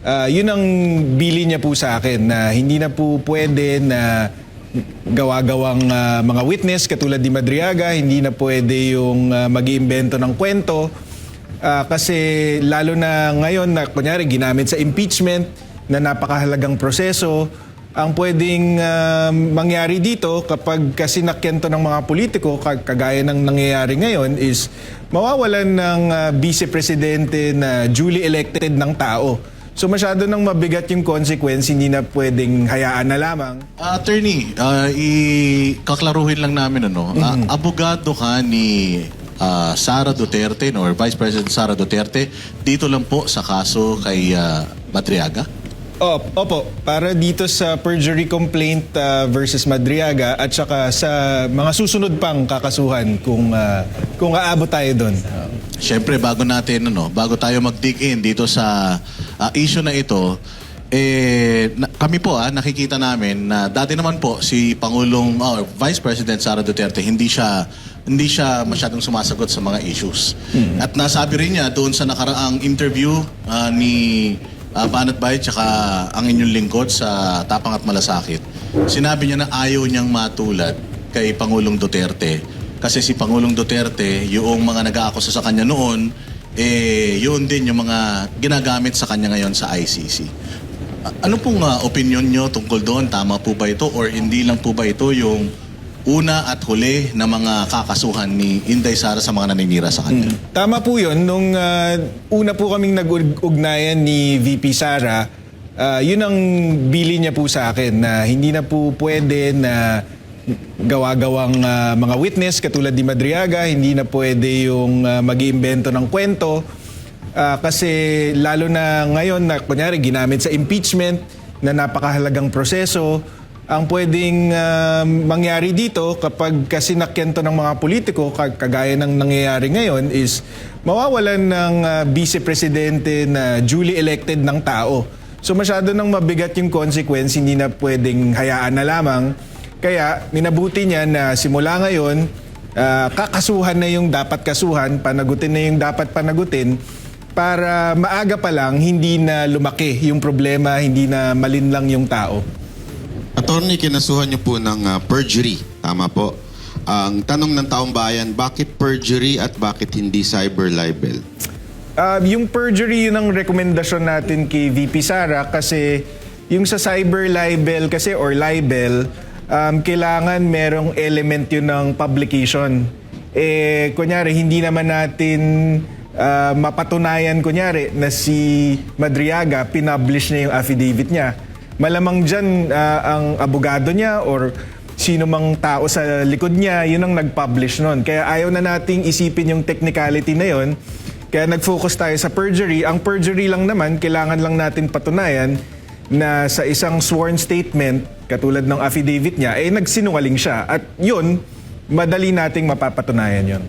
Yun ang bili niya po sa akin na hindi na po pwede na gawa-gawang mga witness katulad ni Madriaga, hindi na pwede yung mag-iimbento ng kwento. Kasi lalo na ngayon na kunyari ginamit sa impeachment na napakahalagang proseso, ang pwedeng mangyari dito kapag kasinakyan to ng mga politiko, kagaya ng nangyayari ngayon, is mawawalan ng vice presidente na duly elected ng tao. So masyado nang mabigat yung consequence, hindi na pwedeng hayaan na lamang. Attorney, kaklaruhin lang namin abogado ka ni Sara Duterte or Vice President Sara Duterte dito lang po sa kaso kay Madriaga? Opo, para dito sa perjury complaint versus Madriaga at saka sa mga susunod pang kakasuhan kung aabot tayo doon. Siyempre, bago tayo mag-dig in dito sa issue na ito, kami po nakikita namin na dati naman po si Pangulong Vice President Sara Duterte hindi siya masyadong sumasagot sa mga issues. At nasabi rin niya doon sa nakaraang interview ni Banat Bay tsaka ang inyong lingkod sa Tapang at Malasakit. Sinabi niya na ayaw niyang matulad kay Pangulong Duterte kasi si Pangulong Duterte, yung mga nag-aakusa sa kanya noon, yun din yung mga ginagamit sa kanya ngayon sa ICC. Ano pong opinion nyo tungkol doon? Tama po ba ito or hindi lang po ba ito yung una at huli na mga kakasuhan ni Inday Sara sa mga naninira sa kanya? Tama po yun. Nung una po kaming nag-ugnayan ni VP Sara, yun ang bili niya po sa akin na hindi na po pwede na gawa-gawang mga witness katulad ni Madriaga, hindi na pwede yung mag-iimbento ng kwento. Kasi lalo na ngayon na kunyari ginamit sa impeachment na napakahalagang proseso, ang pwedeng mangyari dito kapag kasinakyan to ng mga politiko, kagaya ng nangyayari ngayon, is mawawalan ng vice presidente na duly elected ng tao. So masyado nang mabigat yung consequence, hindi na pwedeng hayaan na lamang. Kaya minabuti niya na simula ngayon, kakasuhan na yung dapat kasuhan, panagutin na yung dapat panagutin, para maaga pa lang hindi na lumaki yung problema, hindi na malinlang yung tao. Attorney, kinasuhan niyo po ng perjury. Tama po. Ang tanong ng taong bayan, bakit perjury at bakit hindi cyber libel? Yung perjury, yun ang rekomendasyon natin kay VP Sara kasi yung sa cyber libel kasi or libel, kailangan merong element yun ng publication. Kunyari, hindi naman natin mapatunayan kunyari na si Madriaga pinublish niya yung affidavit niya. Malamang dyan ang abogado niya or sino mang tao sa likod niya, yun ang nag-publish nun. Kaya ayaw na nating isipin yung technicality na yun. Kaya nag-focus tayo sa perjury. Ang perjury lang naman, kailangan lang natin patunayan na sa isang sworn statement, katulad ng affidavit niya, nagsinungaling siya. At yun, madali nating mapapatunayan yun.